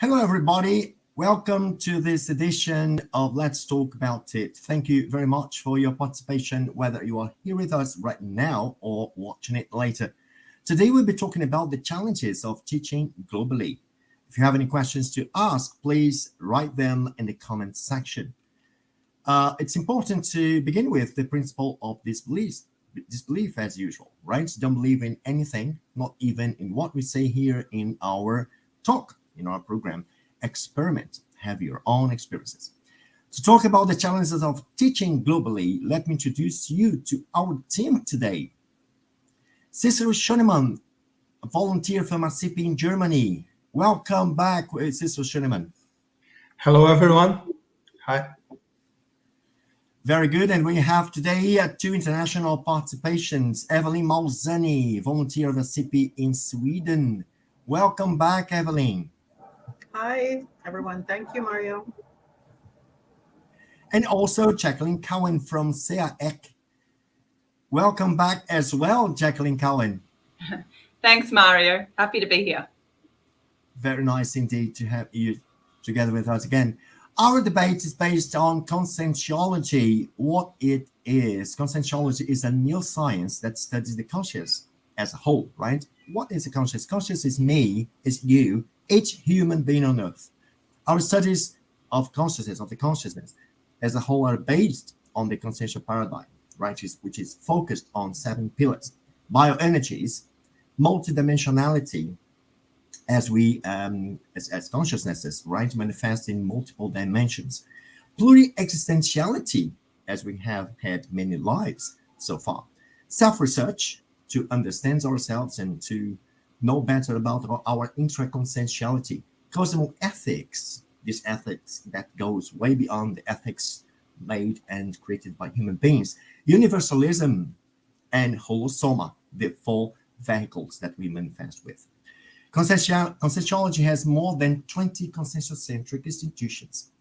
Hello, everybody. Welcome to this edition of Let's Talk About It. Thank you very much for your participation, whether you are here with us right now or watching it later. Today, we'll be talking about the challenges of teaching globally. If you have any questions to ask, please write them in the comments section. It's important to begin with the principle of disbelief as usual, right? Don't believe in anything, not even in what we say here in our talk. In our program, experiment, have your own experiences. To talk about the challenges of teaching globally, let me introduce you to our team today. Cicero Schoenemann, a volunteer from ASSIPI in Germany. Welcome back, Cicero Schoenemann. Hello, everyone. Hi. Very good. And we have today two international participations. Evelyn Malzani, volunteer of ASSIPI in Sweden. Welcome back, Evelyn. Hi, everyone. Thank you, Mario. And also Jacqueline Cowan from CAEC. Welcome back as well, Jacqueline Cowan. Thanks, Mario. Happy to be here. Very nice indeed to have you together with us again. Our debate is based on Conscientiology, what it is. Conscientiology is a neuroscience that studies the conscious as a whole, right? What is a conscious? Conscious is me, is you, each human being on earth. Our studies of consciousness, of the consciousness as a whole, are based on the consensual paradigm, right? Which is focused on 7 pillars: bioenergies, multidimensionality, as we as consciousnesses, right, manifest in multiple dimensions, pluri-existentiality, as we have had many lives so far, self-research to understand ourselves and to know better about our intra-consentiality, cosmic ethics, this ethics that goes way beyond the ethics made and created by human beings, universalism, and holosoma, the 4 vehicles that we manifest with. Constantiology has more than 20 consensual-centric institutions,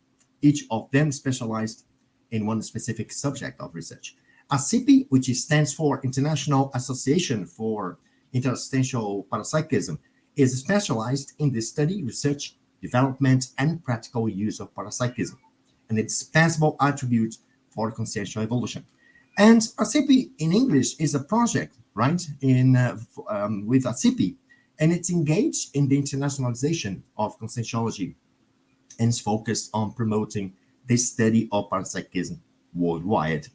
each of them specialized in one specific subject of research. ASSIPI, which stands for International Association for Interstitial Parapsychism, is specialized in the study, research, development, and practical use of parapsychism, an indispensable attribute for consciential evolution. And ASSIPI in English is a project, right, with ASSIPI, and it's engaged in the internationalization of Conscientiology and is focused on promoting the study of parapsychism worldwide.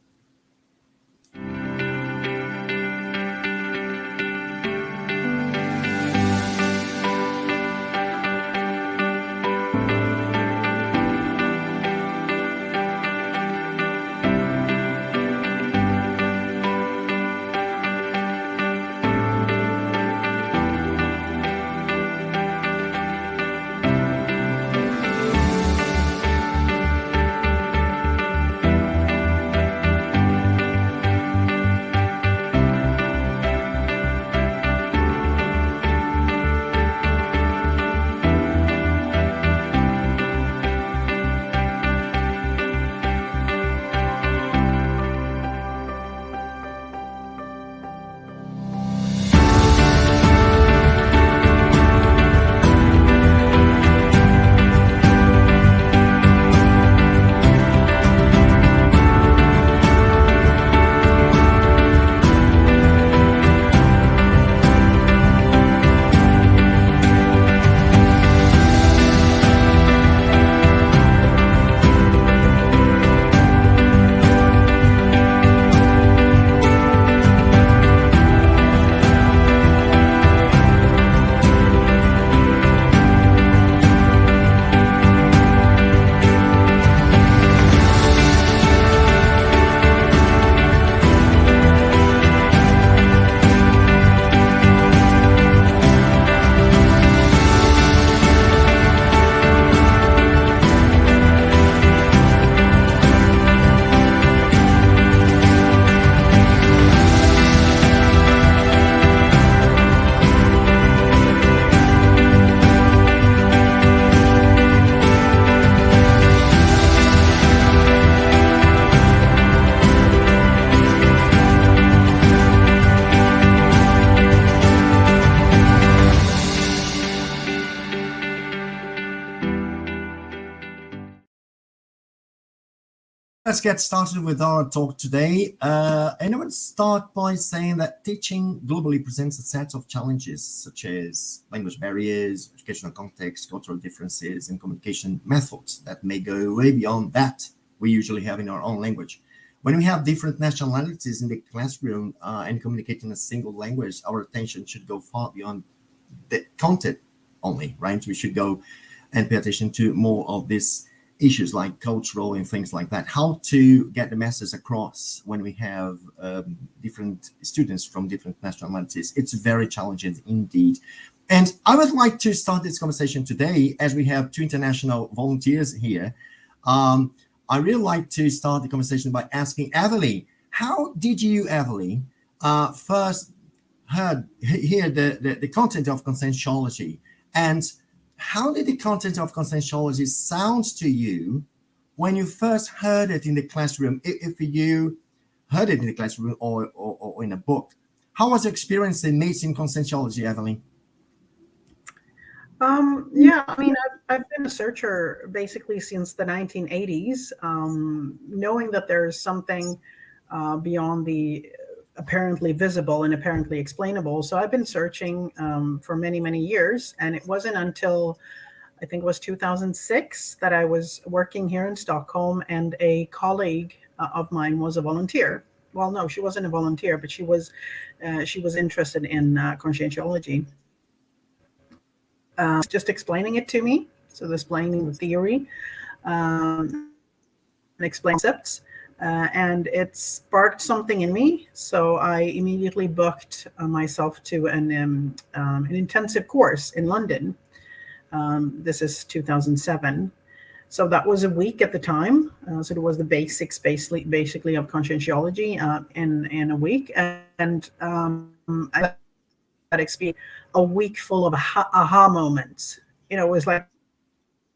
Let's get started with our talk today. And I would start by saying that teaching globally presents a set of challenges such as language barriers, educational context, cultural differences, and communication methods that may go way beyond that we usually have in our own language. When we have different nationalities in the classroom and communicate in a single language, our attention should go far beyond the content only, right? We should go and pay attention to more of these issues like cultural and things like that. How to get the message across when we have different students from different nationalities. It's very challenging indeed. And I would like to start this conversation today as we have two international volunteers here. I really like to start the conversation by asking Evelyn, how did you, Evelyn, first hear the content of Constantiology, and how did the content of Constantiology sound to you when you first heard it in the classroom? If you heard it in the classroom or in a book, how was your experience in meeting Constantiology, Evelyn? Yeah, I mean, I've been a searcher basically since the 1980s, knowing that there's something beyond the apparently visible and apparently explainable. So I've been searching for many, many years, and it wasn't until I think it was 2006 that I was working here in Stockholm, and a colleague of mine was a volunteer. Well, no, she wasn't a volunteer, but she was interested in Conscientiology. Just explaining it to me, so explaining the theory and explain concepts. And it sparked something in me, so I immediately booked myself to an intensive course in London. This is 2007, so that was a week at the time. So it was the basics, basically of Conscientiology in a week, and I had experienced a week full of aha moments. You know, it was like,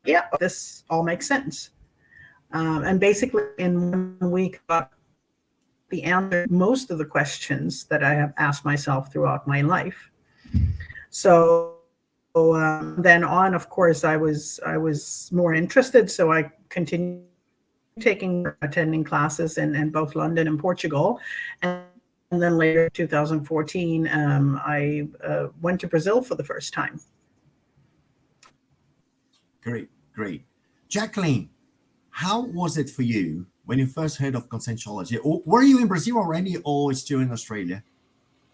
yeah, this all makes sense. And basically in 1 week, the answer to most of the questions that I have asked myself throughout my life. So then on, of course, I was more interested. So I continued attending classes in both London and Portugal. And then later, 2014, I went to Brazil for the first time. Great. Jacqueline, how was it for you when you first heard of Conscientiology? Or were you in Brazil already, or still in Australia?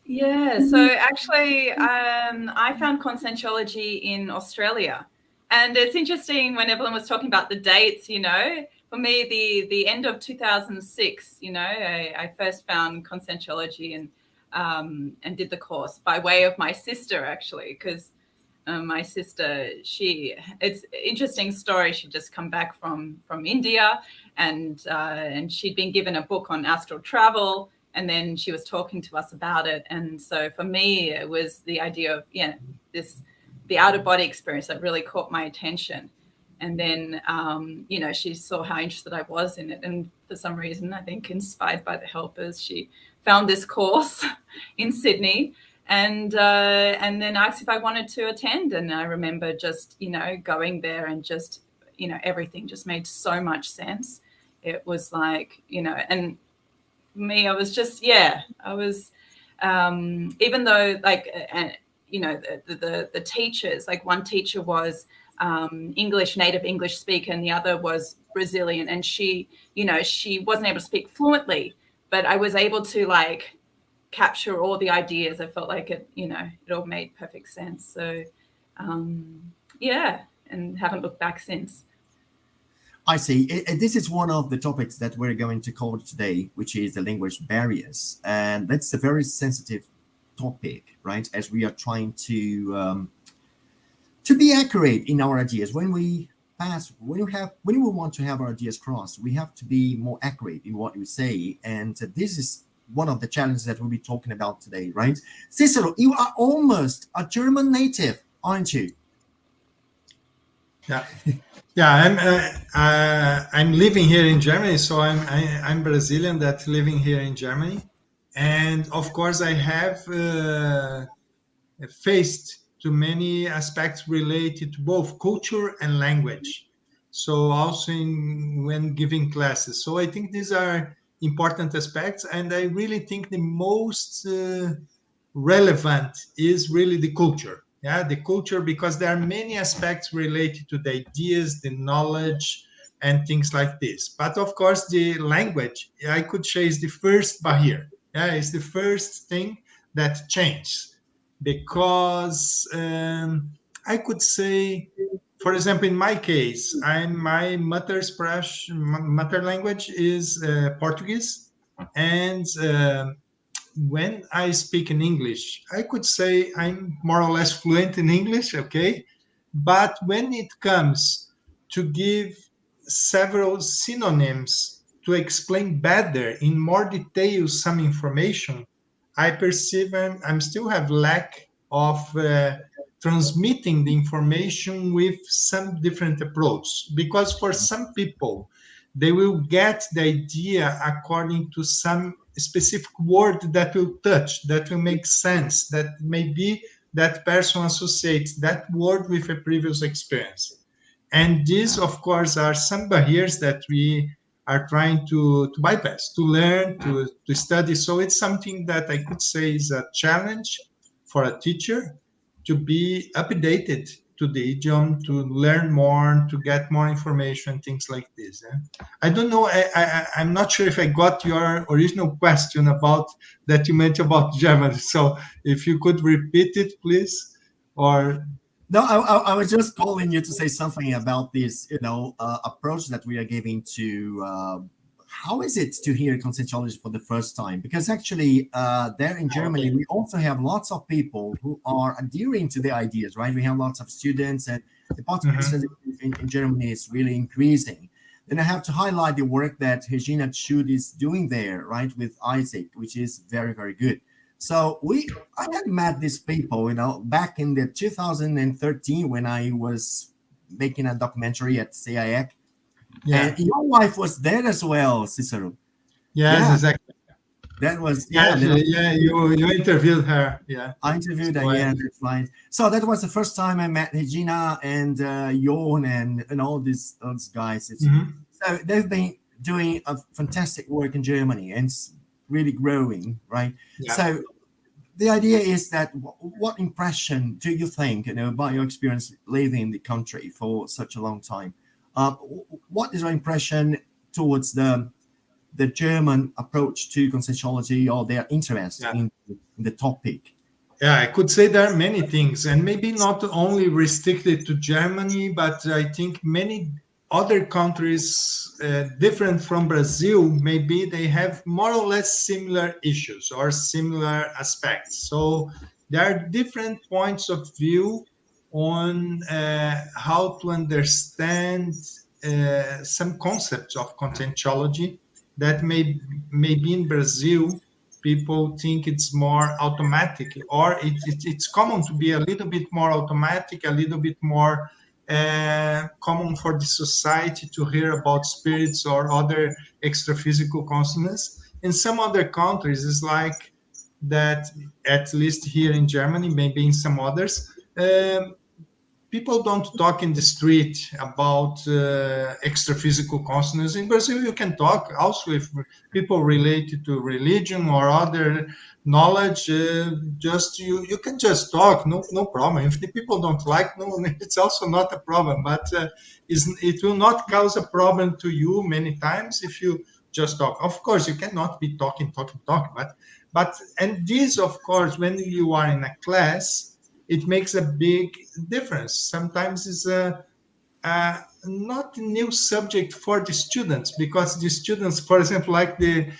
Yeah, so actually, I found Constantiology in Australia. And it's interesting when Evelyn was talking about the dates, you know, for me, the end of 2006, you know, I first found Constantiology and did the course by way of my sister, actually, because my sister, it's an interesting story. She'd just come back from India, and she'd been given a book on astral travel, and then she was talking to us about it. And so for me, it was the idea of, the out of body experience that really caught my attention. And then, she saw how interested I was in it. And for some reason, I think inspired by the helpers, she found this course in Sydney and then asked if I wanted to attend. And I remember just, going there and just, everything just made so much sense. It was like, and for me, I was just, even though the teachers, like one teacher was native English speaker, and the other was Brazilian, and she wasn't able to speak fluently, but I was able to capture all the ideas. I felt like it all made perfect sense. So and haven't looked back since. I see. This is one of the topics that we're going to cover today, which is the language barriers, and that's a very sensitive topic, right? As we are trying to be accurate in our ideas. When we want to have our ideas crossed, we have to be more accurate in what we say. And this is one of the challenges that we'll be talking about today, right? Cicero, you are almost a German native, aren't you? I'm living here in Germany, so I'm Brazilian that's living here in Germany, and of course I have faced to many aspects related to both culture and language. So also when giving classes. So I think these are important aspects, and I really think the most relevant is really the culture. Yeah, the culture, because there are many aspects related to the ideas, the knowledge, and things like this. But of course, the language, I could say, is the first barrier. Yeah, it's the first thing that changes, because I could say, for example, in my case, my mother language is Portuguese, and when I speak in English, I could say I'm more or less fluent in English, okay? But when it comes to give several synonyms to explain better in more detail some information, I perceive I'm still have lack of transmitting the information with some different approach. Because for some people, they will get the idea according to some specific word that will touch, that will make sense, that maybe that person associates that word with a previous experience. And these, of course, are some barriers that we are trying to bypass, to learn, to study. So it's something that I could say is a challenge for a teacher to be updated to the idiom, to learn more, to get more information, things like this. I don't know. I'm not sure if I got your original question about that you mentioned about German. So if you could repeat it, please, or No, I was just calling you to say something about this, approach that we are giving to. How is it to hear Constantiology for the first time? Because actually, there in Germany, we also have lots of people who are adhering to the ideas, right? We have lots of students, and the participation in Germany is really increasing. Then I have to highlight the work that Regina Chud is doing there, right, with Isaac, which is very, very good. So I had met these people, back in the 2013 when I was making a documentary at CIEC. yeah. And your wife was there as well, Cicero. Yes, Yeah. exactly. That was You interviewed her. Yeah, I interviewed her. Yeah, that's right. So that was the first time I met Regina and Jorn and all those guys. So they've been doing a fantastic work in Germany, and it's really growing, right? Yeah. So the idea is that what impression do you think, by your experience living in the country for such a long time, what is your impression towards the German approach to Conscientiology, or their interest in the topic? Yeah, I could say there are many things, and maybe not only restricted to Germany, but I think many other countries different from Brazil, maybe they have more or less similar issues or similar aspects. So there are different points of view on how to understand some concepts of Contentuology that maybe in Brazil people think it's more automatic, or it's common to be a little bit more automatic, a little bit more common for the society to hear about spirits or other extra-physical consciousness. In some other countries, it's like that, at least here in Germany, maybe in some others, people don't talk in the street about extra-physical consciousness. In Brazil, you can talk also with people related to religion or other knowledge. You can just talk, no problem. If the people don't like, no, it's also not a problem. But it will not cause a problem to you many times if you just talk. Of course, you cannot be talking, but and this, of course, when you are in a class, it makes a big difference. Sometimes it's not a new subject for the students, because the students, for example, like the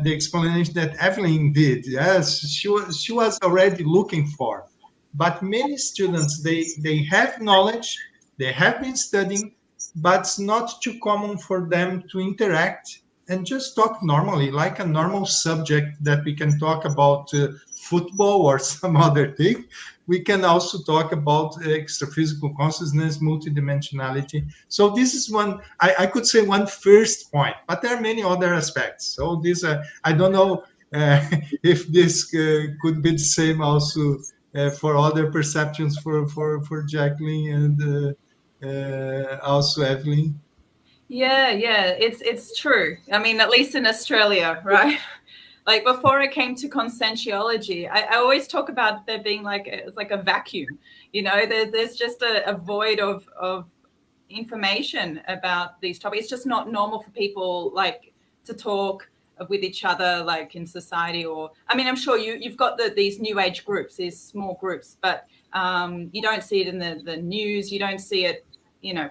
explanation that Evelyn did, yes, she was already looking for. But many students, they have knowledge, they have been studying, but it's not too common for them to interact and just talk normally, like a normal subject that we can talk about football or some other thing. We can also talk about extra-physical consciousness, multidimensionality. So this is one, I could say one first point, but there are many other aspects. So this, I don't know if this could be the same also for other perceptions for Jacqueline Also, Evelyn. Yeah, it's true. I mean, at least in Australia, right? Like before I came to Conscientiology, I always talk about there being it's like a vacuum. There's just a void of information about these topics. It's just not normal for people like to talk with each other like in society. Or I mean, I'm sure you've got these new age groups, these small groups, but you don't see it in the news. You don't see it,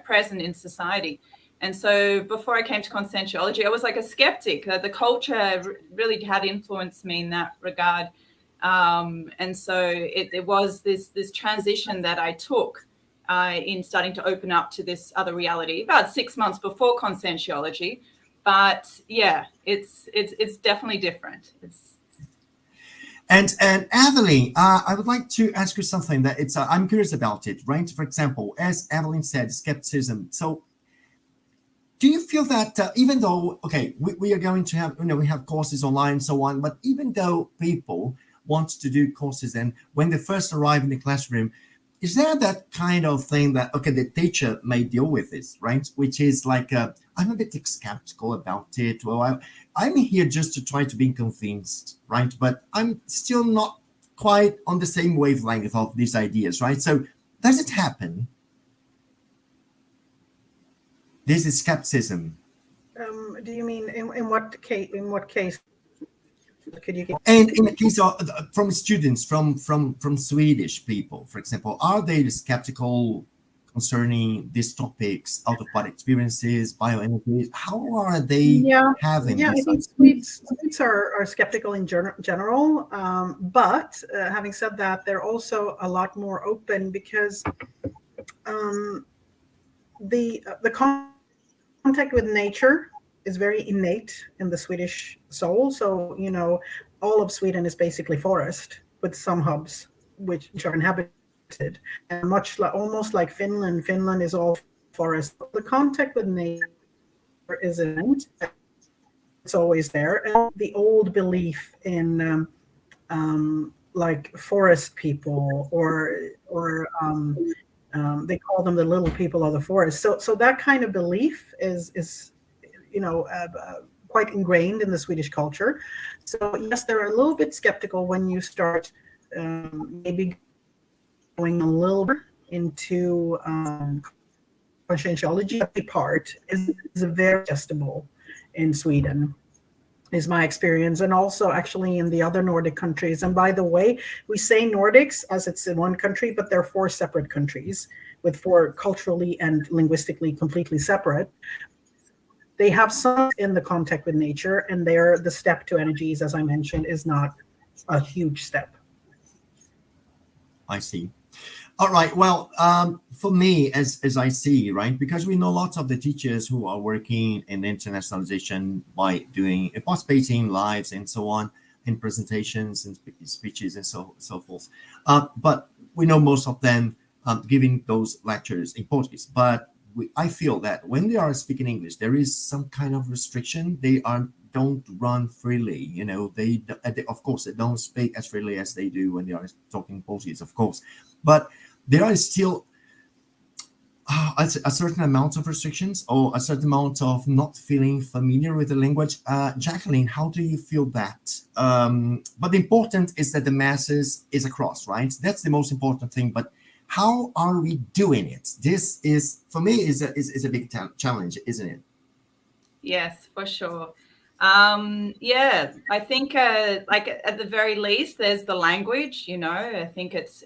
present in society. And so before I came to Constantiology, I was like a skeptic. The culture really had influenced me in that regard. And so it was this transition that I took in starting to open up to this other reality about 6 months before Conscientiology. But yeah, it's definitely different. And Evelyn, I would like to ask you something that I'm curious about it, right? For example, as Evelyn said, skepticism. So do you feel that even though, we are going to have, we have courses online and so on, but even though people want to do courses and when they first arrive in the classroom, is there that kind of thing that, the teacher may deal with this, right? Which is like, I'm a bit skeptical about it. Well, I'm here just to try to be convinced, right? But I'm still not quite on the same wavelength of these ideas, right? So does it happen? This is skepticism. Do you mean in what case? In what case? Could you give? And in the case of from students, from Swedish people, for example, are they skeptical concerning these topics, out-of-body experiences, bioenergy? How are they having? Yeah, I think Swedes are skeptical in general. But having said that, they're also a lot more open because the contact with nature is very innate in the Swedish soul. So, all of Sweden is basically forest with some hubs which are inhabited, and almost like Finland. Finland is all forest. The contact with nature isn't. It's always there. And the old belief in like forest people or they call them the little people of the forest. So that kind of belief is quite ingrained in the Swedish culture. So yes, they're a little bit skeptical when you start maybe going a little bit into conscientiology. The part is very adjustable in Sweden, is my experience, and also actually in the other Nordic countries. And by the way, we say Nordics as it's in one country, but they're 4 separate countries with 4 culturally and linguistically completely separate. They have some in the contact with nature, and the step to energies, as I mentioned, is not a huge step. I see. All right. Well, for me, as I see, right, because we know lots of the teachers who are working in internationalization by doing participating lives and so on in presentations and speeches and so forth. But we know most of them giving those lectures in Portuguese. But I feel that when they are speaking English, there is some kind of restriction. They don't run freely. They of course they don't speak as freely as they do when they are talking Portuguese, of course. But there are still a certain amount of restrictions or a certain amount of not feeling familiar with the language. Jacqueline, how do you feel that? But the important is that the masses is across, right? That's the most important thing. But how are we doing it? This is, for me, is a big challenge, isn't it? Yes, for sure. Yeah, I think like at the very least, there's the language. I think it's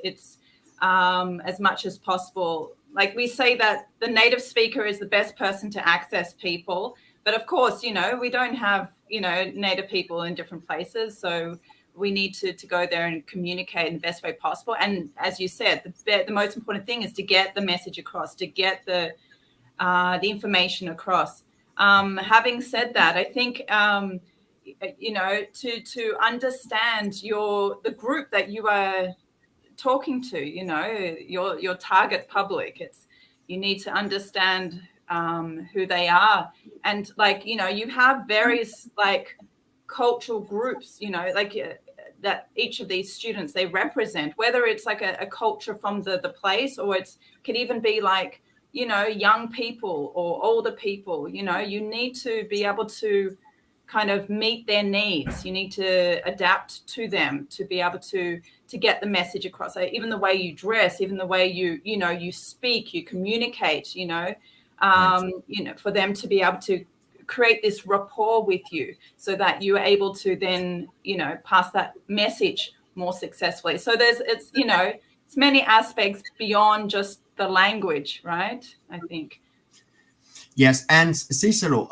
as much as possible. Like we say that the native speaker is the best person to access people, but of course, we don't have native people in different places, so we need to go there and communicate in the best way possible. And as you said, the most important thing is to get the message across, to get the information across. Having said that, I think to understand the group that you are talking to, your target public, you need to understand who they are, and you have various cultural groups, that each of these students they represent, whether it's like a culture from the place, or it could even be like young people or older people. You need to be able to kind of meet their needs. You need to adapt to them to be able to get the message across. So even the way you dress, even the way you speak, you communicate, for them to be able to create this rapport with you so that you are able to then, pass that message more successfully. So it's many aspects beyond just the language, right? I think. Yes, and Cicero,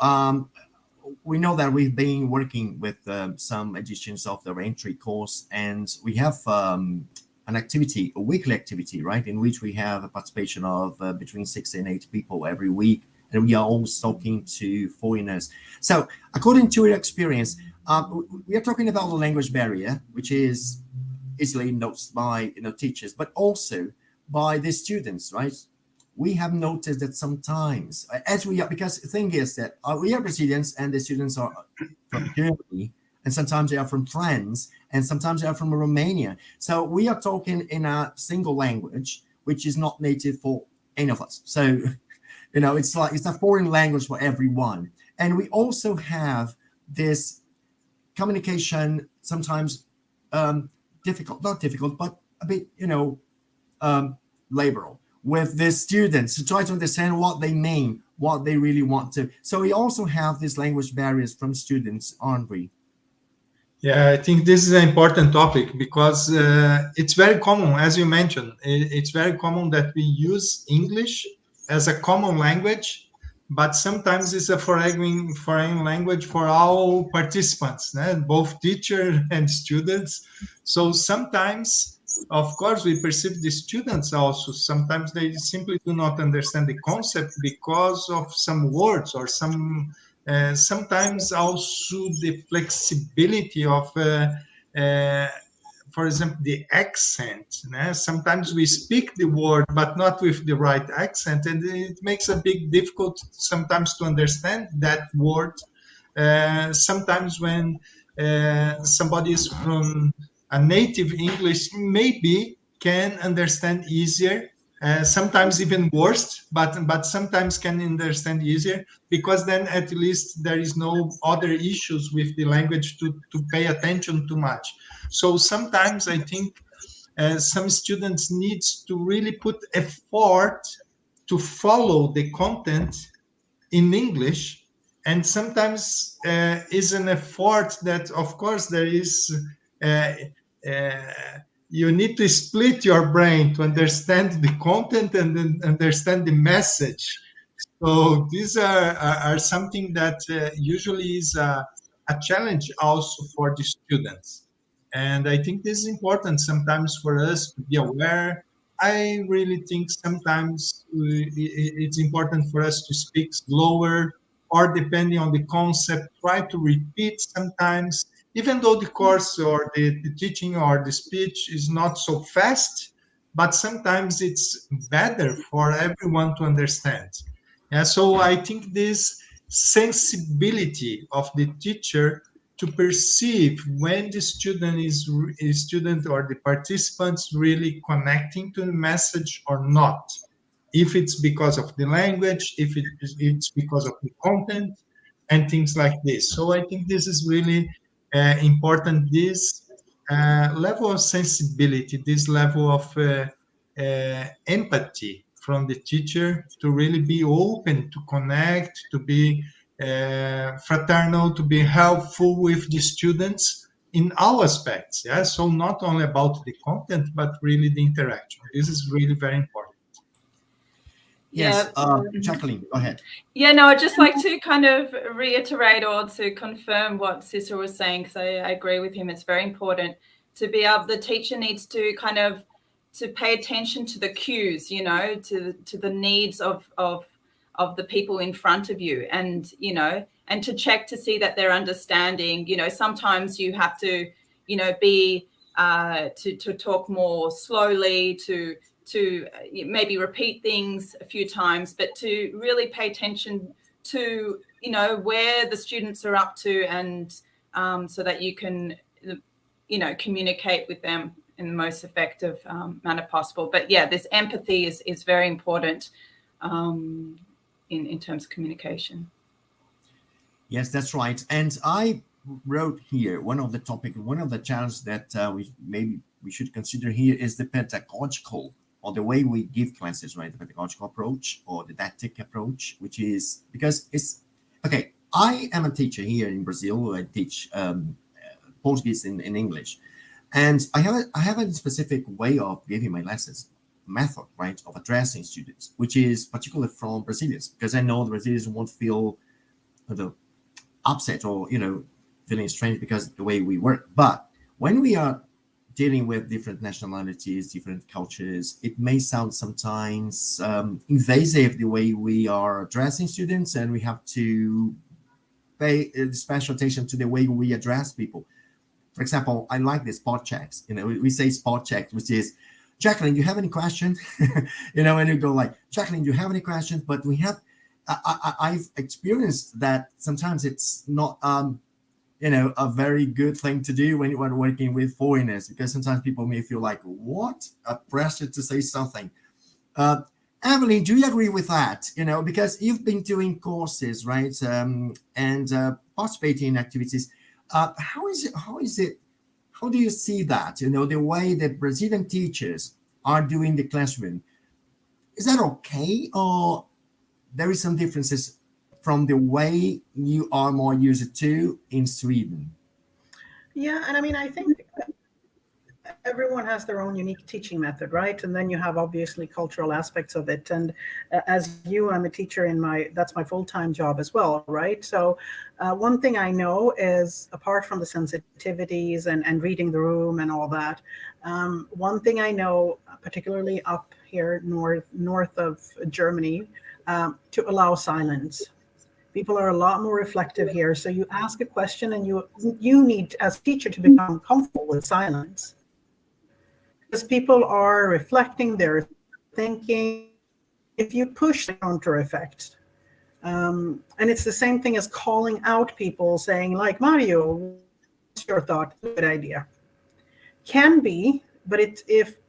we know that we've been working with some editions of the entry course, and we have an activity, a weekly activity, right, in which we have a participation of between 6 and 8 people every week, and we are always talking to foreigners. So, according to your experience, we are talking about the language barrier, which is easily noticed by teachers, but also by the students, right? We have noticed that sometimes, because the thing is that we are residents and the students are from Germany, and sometimes they are from France, and sometimes they are from Romania. So we are talking in a single language, which is not native for any of us. So, it's like it's a foreign language for everyone. And we also have this communication sometimes not difficult, but a bit, laboral with the students to try to understand what they mean, what they really want to. So we also have these language barriers from students, aren't we? Yeah, I think this is an important topic because it's very common, as you mentioned, it's very common that we use English as a common language, but sometimes it's a foreign language for all participants, both teacher and students. So sometimes, of course, we perceive the students also. Sometimes they simply do not understand the concept because of some words or sometimes also the flexibility of, for example, the accent. Sometimes we speak the word, but not with the right accent, and it makes a big difficult sometimes to understand that word. Sometimes when somebody is from a native English, maybe can understand easier. Sometimes even worse, but sometimes can understand easier because then at least there is no other issues with the language to pay attention too much. So sometimes I think some students needs to really put effort to follow the content in English, and sometimes is an effort that, of course, there is. You need to split your brain to understand the content and then understand the message. So these are something that usually is a challenge also for the students. And I think this is important sometimes for us to be aware. I really think sometimes it's important for us to speak slower, or depending on the concept, try to repeat sometimes, even though the course or the teaching or the speech is not so fast, but sometimes it's better for everyone to understand. Yeah, so I think this sensibility of the teacher to perceive when the student or the participants really connecting to the message or not, if it's because of the language, if it's because of the content and things like this. So I think this is really important, this level of sensibility, this level of empathy from the teacher to really be open to connect, to be fraternal, to be helpful with the students in all aspects. Yeah, so not only about the content, but really the interaction. This is really very important. Yes, Jacqueline, go ahead. Yeah, no, I'd just like to kind of reiterate or to confirm what Cicero was saying, because I agree with him. It's very important to be able, the teacher needs to kind of to pay attention to the cues, to the needs of the people in front of you, and and to check to see that they're understanding. Sometimes you have to be to talk more slowly, to maybe repeat things a few times, but to really pay attention to where the students are up to, and so that you can communicate with them in the most effective manner possible. But yeah, this empathy is very important. in terms of communication. Yes, that's right. And I wrote here one of the challenges that we should consider here is the pedagogical, or the way we give classes, right? The pedagogical approach or didactic approach, which is because it's okay. I am a teacher here in Brazil. I teach Portuguese in English, and I have a specific way of giving my lessons, method, right, of addressing students, which is particularly from Brazilians, because I know the Brazilians won't feel the upset or feeling strange because the way we work. But when we are dealing with different nationalities, different cultures, it may sound sometimes invasive the way we are addressing students, and we have to pay special attention to the way we address people. For example, I like the spot checks. We say spot checks, which is, Jacqueline, do you have any questions? And you go like, Jacqueline, do you have any questions? But we have, I've experienced that sometimes it's not a very good thing to do when you are working with foreigners, because sometimes people may feel like, what? A pressure to say something. Evelyn, do you agree with that? Because you've been doing courses, right? And participating in activities. How do you see that? The way that Brazilian teachers are doing the classroom. Is that okay? Or there is some differences from the way you are more used to in Sweden? Yeah, and I think everyone has their own unique teaching method, right? And then you have obviously cultural aspects of it. And as I'm a teacher that's my full-time job as well, right? So one thing I know is, apart from the sensitivities and reading the room and all that, one thing I know, particularly up here north of Germany, to allow silence. People are a lot more reflective here. So you ask a question and you need, as a teacher, to become comfortable with silence. Because people are reflecting, they're thinking. If you push the counter effect, and it's the same thing as calling out people, saying like, Mario, what's your thought? Good idea. Can be, but if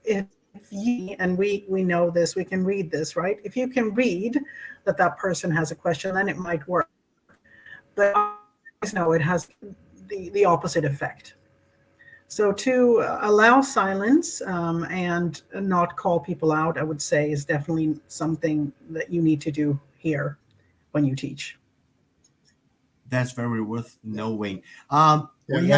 you, and we know this, we can read this, right? If you can read that person has a question, then it might work. But I always know it has the opposite effect. So to allow silence and not call people out, I would say, is definitely something that you need to do here when you teach. That's very worth knowing. May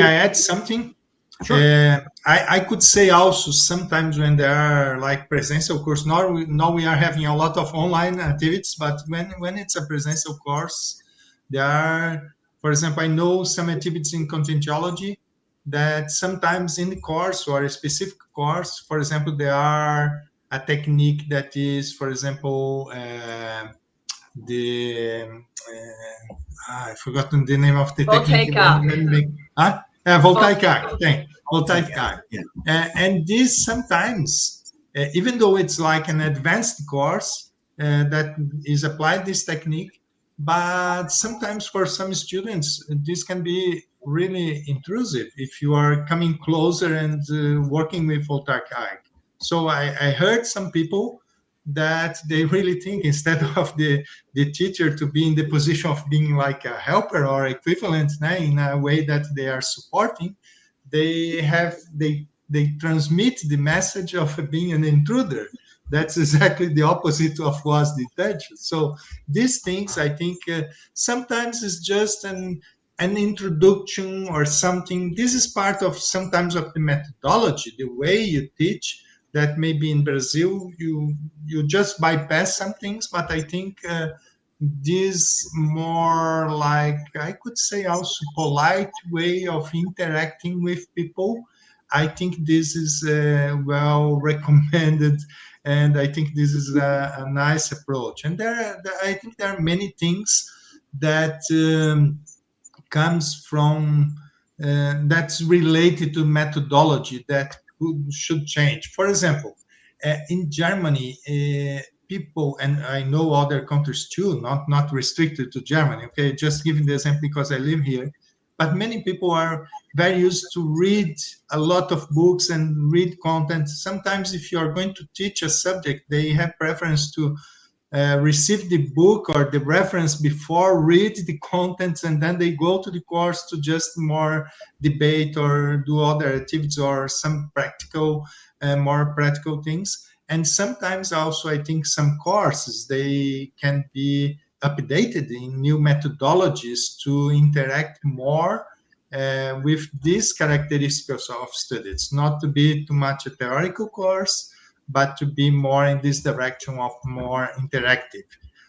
I add something? Sure. I could say also sometimes when there are like presential course, now we are having a lot of online activities, but when it's a presential course, there are, for example, I know some activities in Contentuology that sometimes in the course or a specific course, for example, there are a technique that is, for example, I've forgotten the name of the technique. Voltaic arc. Voltaic arc. Yeah. And this sometimes, even though it's like an advanced course that is applied this technique, but sometimes for some students, this can be really intrusive if you are coming closer and working with Voltaic arc. So I heard some people that they really think instead of the teacher to be in the position of being like a helper or equivalent in a way that they are supporting, they transmit the message of being an intruder. That's exactly the opposite of what's the intention. So these things, I think, sometimes is just an introduction or something. This is part of sometimes of the methodology, the way you teach, that maybe in Brazil you just bypass some things, but I think this more like, I could say also polite way of interacting with people, I think this is well recommended, and I think this is a nice approach. And I think there are many things that comes from that's related to methodology that should change. For example, in Germany, people, and I know other countries too, not restricted to Germany, okay, just giving the example because I live here, but many people are very used to read a lot of books and read content. Sometimes if you are going to teach a subject, they have preference to receive the book or the reference before, read the contents, and then they go to the course to just more debate or do other activities or some practical, more practical things. And sometimes also I think some courses, they can be updated in new methodologies to interact more with these characteristics of students, not to be too much a theoretical course, but to be more in this direction of more interactive.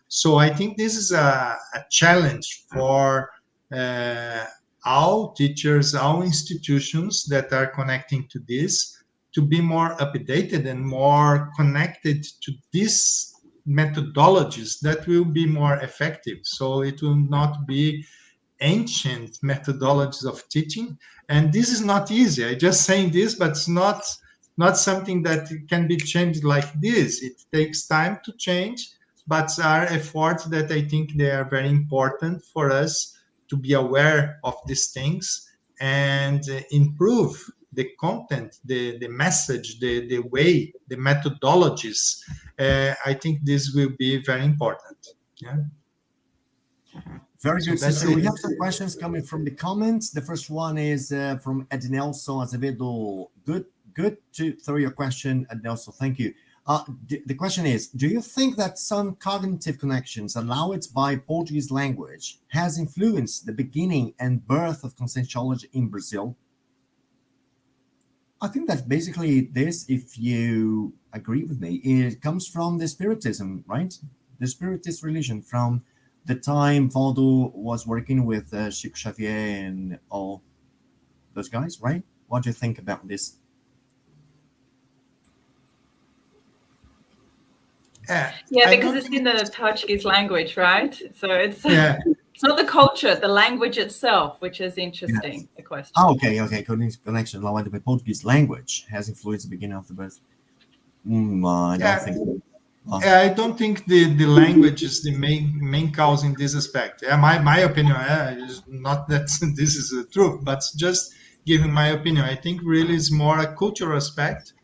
So I think this is a challenge for all teachers, all institutions that are connecting to this, to be more updated and more connected to these methodologies that will be more effective. So it will not be ancient methodologies of teaching. And this is not easy. I'm just saying this, but it's not something that can be changed like this. It takes time to change, but are efforts that I think they are very important for us to be aware of these things and improve the content, the message, the way, the methodologies. I think this will be very important. Yeah. Very good, So that's sister. We it. have some questions coming from the comments. The first one is from Ednelson Azevedo. Good to throw your question, Ednelson. Thank you. The question is, do you think that some cognitive connections allowed by Portuguese language has influenced the beginning and birth of Constantiology in Brazil? I think that basically this, if you agree with me, it comes from the Spiritism, right? The Spiritist religion, from the time Valdo was working with Chico Xavier and all those guys, right? What do you think about this? Yeah, because it's in the Portuguese language, right? So it's it's not the culture, the language itself, which is interesting. Yes. The question. Oh, okay. Connection allowed by Portuguese language has influenced the beginning of the birth. I don't think so. I don't think the language is the main cause in this aspect. My opinion is not that this is the truth, but just giving my opinion. I think really is more a cultural aspect.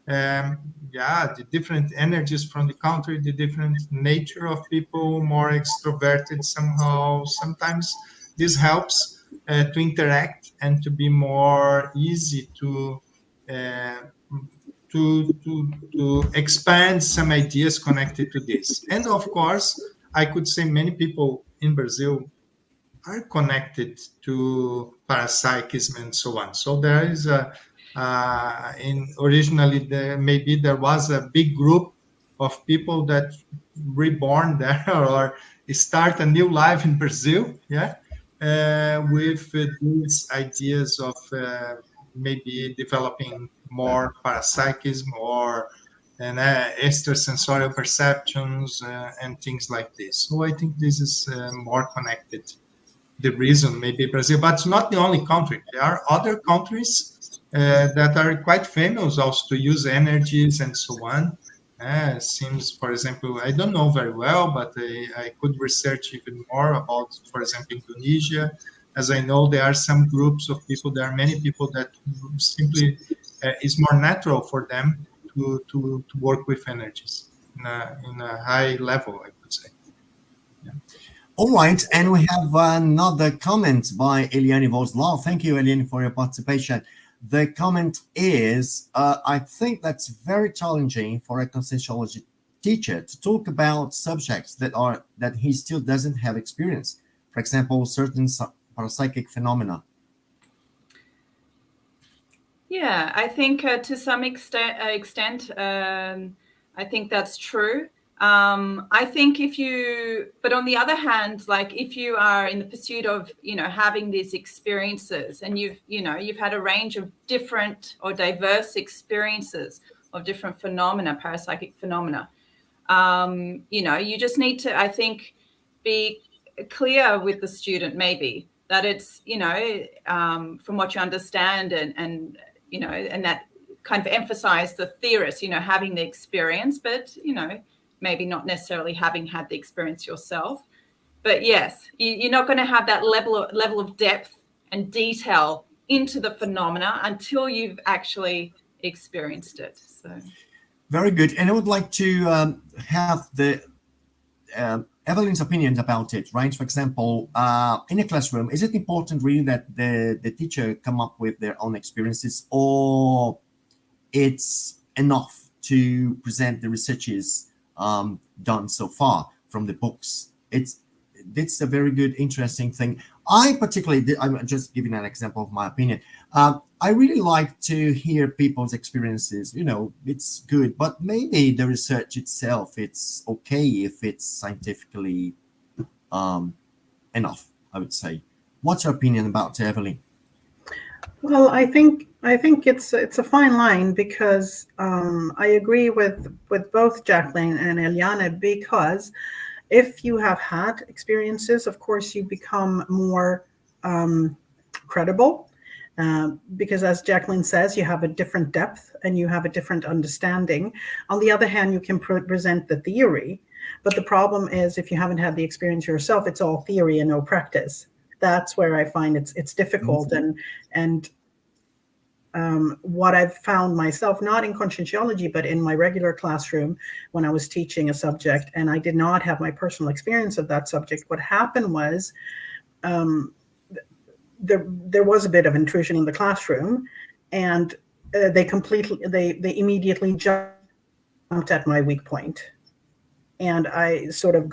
The different energies from the country, the different nature of people, more extroverted somehow. Sometimes this helps to interact and to be more easy to expand some ideas connected to this. And of course, I could say many people in Brazil are connected to parapsychism and so on. So there is originally there was a big group of people that reborn there or start a new life in Brazil, with these ideas of maybe developing more parapsychism or extrasensorial perceptions and things like this. So I think this is more connected. The reason maybe Brazil, but it's not the only country. There are other countries that are quite famous also to use energies and so on. Seems, for example, I don't know very well, but I could research even more about, for example, Indonesia. As I know, there are some groups of people, there are many people that simply is more natural for them to work with energies in a high level, I could say. Yeah. All right, and we have another comment by Eliane Voslav. Thank you, Eliane, for your participation. The comment is, I think that's very challenging for a Constantiology teacher to talk about subjects that he still doesn't have experience. For example, certain parapsychic phenomena. Yeah, I think to some extent, I think that's true. I think but on the other hand, like if you are in the pursuit of, having these experiences and you've had a range of different or diverse experiences of different phenomena, parapsychic phenomena, you just need to, I think, be clear with the student maybe that it's, from what you understand and that kind of emphasize the theorist, having the experience, but, maybe not necessarily having had the experience yourself. But yes, you're not going to have that level of depth and detail into the phenomena until you've actually experienced it. So very good. And I would like to have the Evelyn's opinion about it, right? For example, in a classroom, is it important really that the teacher come up with their own experiences, or it's enough to present the researches done so far from the books? It's a very good, interesting thing. I'm just giving an example of my opinion. I really like to hear people's experiences. It's good, but maybe the research itself, it's okay if it's scientifically enough, I would say. What's your opinion about it, Evelyn? Well, I think it's a fine line, because I agree with both Jacqueline and Liliana, because if you have had experiences, of course, you become more credible, because as Jacqueline says, you have a different depth and you have a different understanding. On the other hand, you can present the theory, but the problem is, if you haven't had the experience yourself, it's all theory and no practice. That's where I find it's difficult. Mm-hmm. And what I've found myself, not in Conscientiology, but in my regular classroom when I was teaching a subject and I did not have my personal experience of that subject, what happened was there was a bit of intrusion in the classroom, and they immediately jumped at my weak point. And I sort of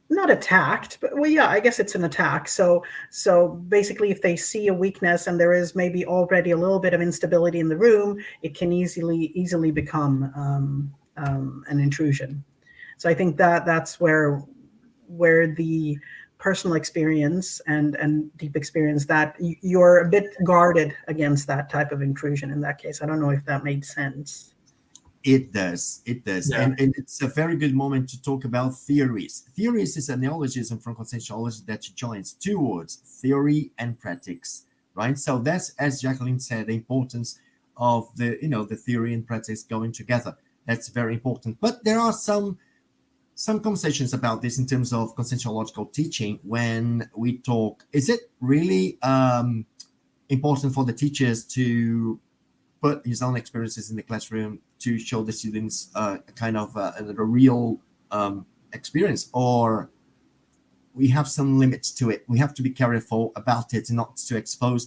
not attacked, but well, yeah, I guess it's an attack. So basically, if they see a weakness and there is maybe already a little bit of instability in the room, it can easily become an intrusion. So I think that's where the personal experience and deep experience, that you're a bit guarded against that type of intrusion in that case. I don't know if that made sense. It does. Yeah. And it's a very good moment to talk about theories. Theories is a neologism from Constantiology that joins two words, theory and practice, right? So that's, as Jacqueline said, the importance of the theory and practice going together. That's very important. But there are some conversations about this in terms of consensuological teaching when we talk. Is it really important for the teachers to put his own experiences in the classroom to show the students a real experience, or we have some limits to it? We have to be careful about it, not to expose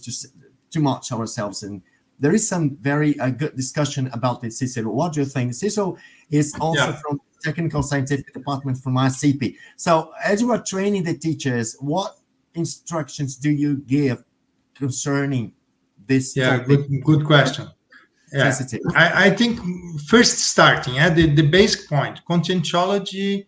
too much ourselves. And there is some very good discussion about it. Cicero, what do you think? Cicero is also from Technical Scientific Department from ASSIPI. So as you are training the teachers, what instructions do you give concerning this topic? Good question. Yeah. I think first starting at the basic point, Contentuology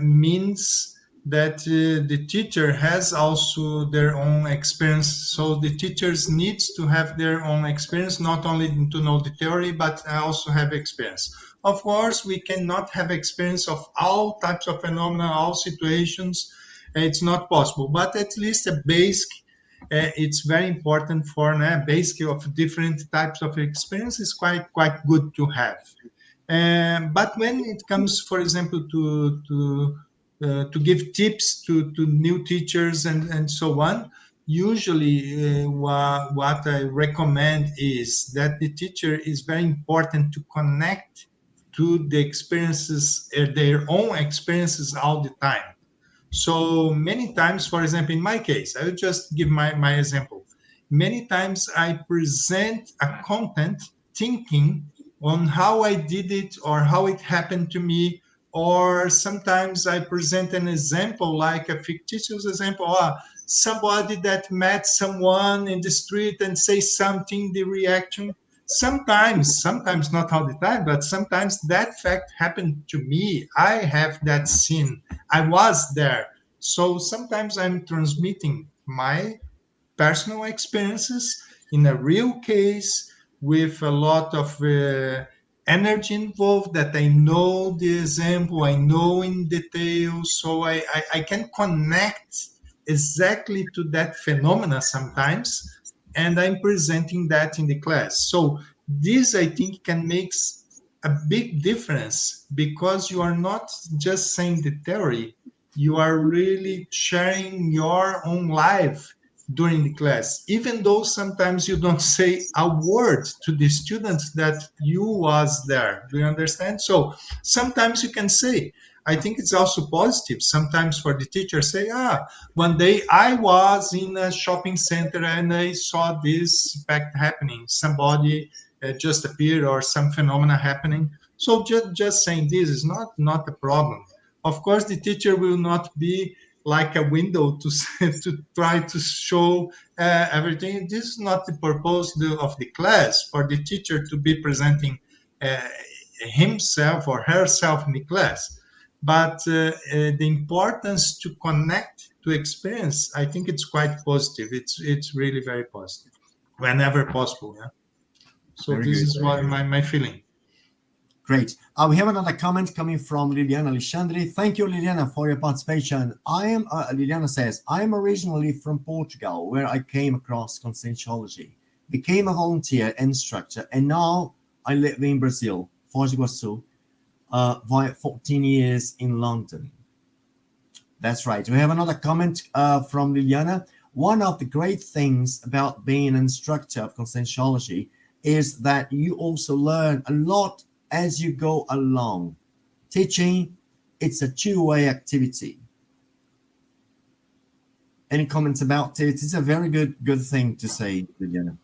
means that the teacher has also their own experience. So the teachers needs to have their own experience, not only to know the theory, but also have experience. Of course, we cannot have experience of all types of phenomena, all situations. It's not possible, but at least a basic. It's very important for a basic of different types of experience is quite good to have. But when it comes, for example, to give tips to new teachers and so on, usually what I recommend is that the teacher is very important to connect to the experiences, their own experiences all the time. So many times, for example, in my case, I will just give my example. Many times I present a content thinking on how I did it or how it happened to me, or sometimes I present an example, like a fictitious example, somebody that met someone in the street and say something, the reaction. Sometimes not all the time, but sometimes that fact happened to me. I have that scene. I was there. So sometimes I'm transmitting my personal experiences in a real case with a lot of energy involved, that I know the example, I know in detail, so I can connect exactly to that phenomena sometimes, and I'm presenting that in the class. So this, I think, can make a big difference, because you are not just saying the theory, you are really sharing your own life during the class, even though sometimes you don't say a word to the students that you was there. Do you understand? So sometimes you can say, I think it's also positive sometimes for the teacher say, one day I was in a shopping center and I saw this fact happening. Somebody just appeared or some phenomena happening. So just saying this is not a problem. Of course, the teacher will not be like a window to to try to show everything. This is not the purpose of the class, for the teacher to be presenting himself or herself in the class. But the importance to connect to experience, I think it's quite positive. It's really very positive whenever possible. Yeah. So Very this good. is what my feeling. Great. We have another comment coming from Liliana Alexandre. Thank you, Liliana, for your participation. Liliana says, I am originally from Portugal, where I came across Conscientiology, became a volunteer instructor, and now I live in Brazil, Foz do Iguaçu, via 14 years in London. That's right. We have another comment from Liliana. One of the great things about being an instructor of Conscientiology is that you also learn a lot as you go along. Teaching, it's a two-way activity. Any comments about it? It's a very good thing to say, Liliana.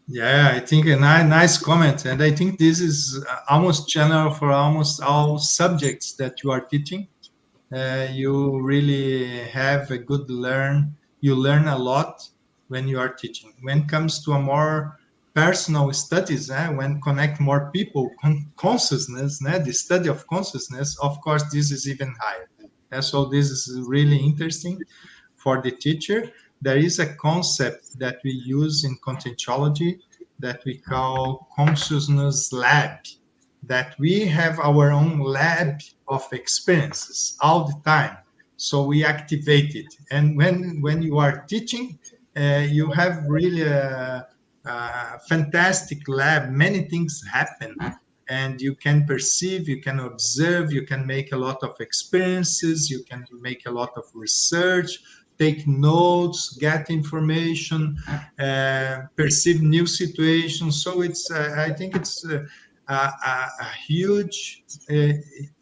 Yeah, I think a nice comment. And I think this is almost general for almost all subjects that you are teaching. You really have a good you learn a lot when you are teaching. When it comes to a more personal studies, when connect more people, consciousness, the study of consciousness, of course, this is even higher. So this is really interesting for the teacher. There is a concept that we use in Contentology that we call consciousness lab, that we have our own lab of experiences all the time. So we activate it. And when you are teaching, you have really a fantastic lab. Many things happen. And you can perceive, you can observe, you can make a lot of experiences, you can make a lot of research, take notes, get information, perceive new situations. So it's, I think it's a huge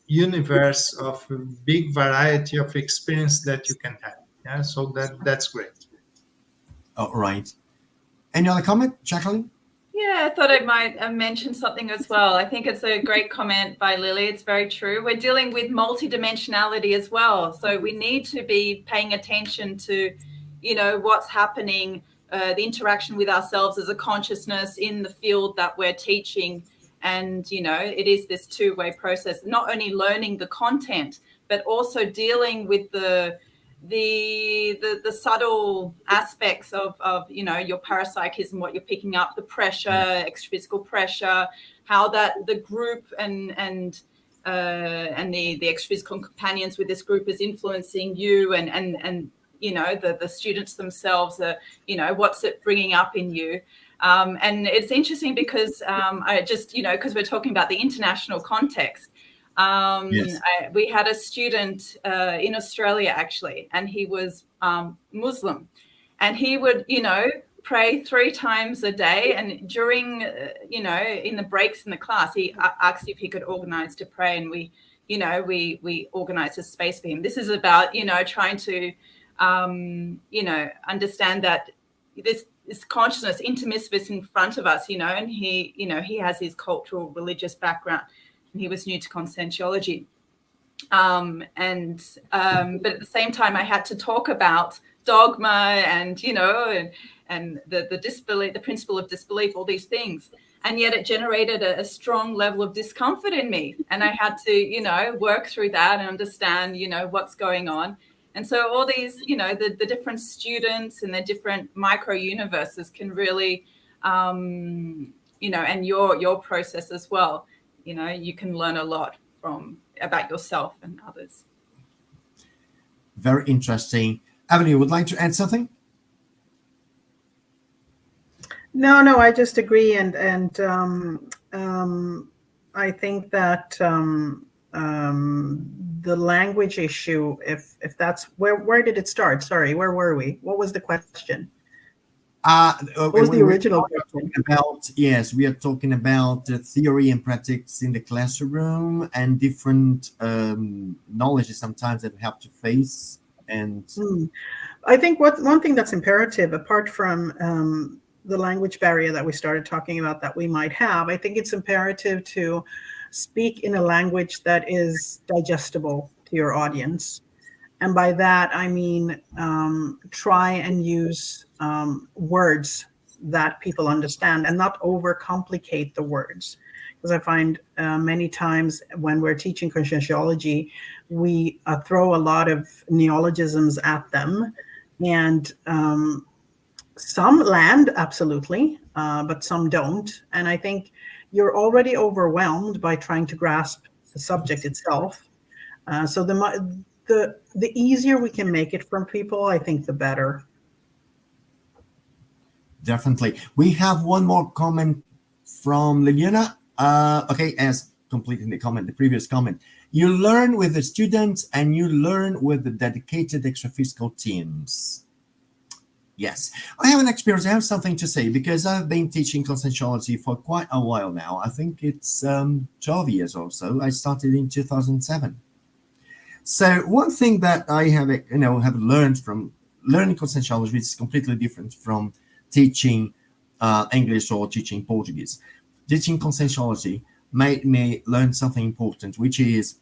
universe of big variety of experience that you can have. Yeah, so that's great. All right. Any other comment, Jacqueline? Yeah, I thought I might mention something as well. I think it's a great comment by Lily. It's very true. We're dealing with multidimensionality as well. So we need to be paying attention to, what's happening, the interaction with ourselves as a consciousness in the field that we're teaching. And, it is this two-way process, not only learning the content, but also dealing with the subtle aspects of your parapsychism, what you're picking up, the pressure, extra-physical pressure, how that the group and the extra-physical companions with this group is influencing you, and the students themselves are, what's it bringing up in you. And it's interesting because I just, because we're talking about the international context. Yes. We had a student in Australia, actually, and he was Muslim, and he would, pray 3 times a day. And during, in the breaks in the class, he asked if he could organize to pray, and we organized a space for him. This is about, trying to, understand that this consciousness, intermissive in front of us, and he has his cultural, religious background. And he was new to Conscientiology. But at the same time, I had to talk about dogma and, and the disbelief, the principle of disbelief, all these things. And yet it generated a strong level of discomfort in me. And I had to, work through that and understand, what's going on. And so all these, the different students and the different micro universes can really, and your process as well. You can learn a lot about yourself and others. Very interesting. Avenue, would like to add something? No, I just agree, and I think that the language issue, if that's where did it start? Sorry, where were we? What was the question? What was the original question? Yes, we are talking about theory and practice in the classroom and different knowledge sometimes that we have to face. And I think one thing that's imperative, apart from the language barrier that we started talking about that we might have, I think it's imperative to speak in a language that is digestible to your audience. And by that, I mean, try and use words that people understand and not overcomplicate the words. Because I find many times when we're teaching Conscientiology, we throw a lot of neologisms at them. And some land, absolutely, but some don't. And I think you're already overwhelmed by trying to grasp the subject itself. So the easier we can make it from people, I think the better. Definitely. We have one more comment from Liliana. Okay, as completing the previous comment. You learn with the students and you learn with the dedicated extra-physical teams. Yes, I have an experience. I have something to say because I've been teaching Constantiology for quite a while now. I think it's 12 years or so. I started in 2007. So one thing that I have learned from learning Constantiology, which is completely different from teaching English or teaching Portuguese. Teaching Constantiology made me learn something important, which is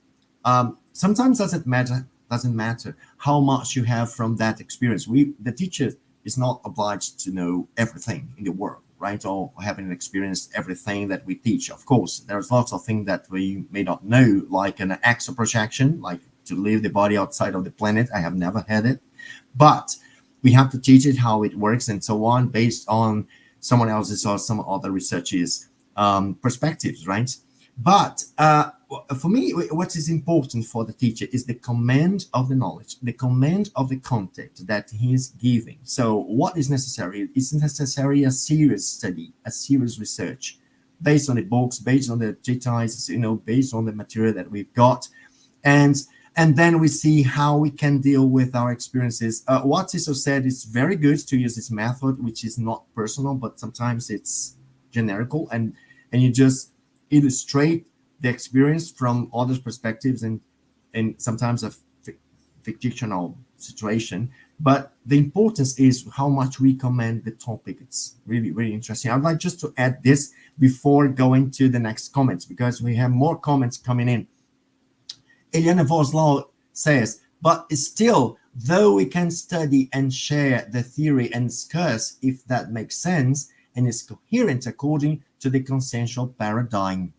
sometimes doesn't matter how much you have from that experience. The teacher is not obliged to know everything in the world, right? Or having experienced everything that we teach. Of course, there's lots of things that we may not know, like an axo projection, like to leave the body outside of the planet. I have never had it, but we have to teach it how it works and so on based on someone else's or some other researchers' perspectives, right? But for me, what is important for the teacher is the command of the knowledge, the command of the content that he is giving. So what is necessary? It's necessary a serious study, a serious research based on the books, based on the treatises, based on the material that we've got. And then we see how we can deal with our experiences. What Cecil said is very good to use this method, which is not personal, but sometimes it's generical, and you just illustrate the experience from others' perspectives and sometimes a fictional situation. But the importance is how much we command the topic. It's really, really interesting. I'd like just to add this before going to the next comments, because we have more comments coming in. Eliana Voslaw says, but still, though we can study and share the theory and discuss if that makes sense and is coherent according to the consensual paradigm.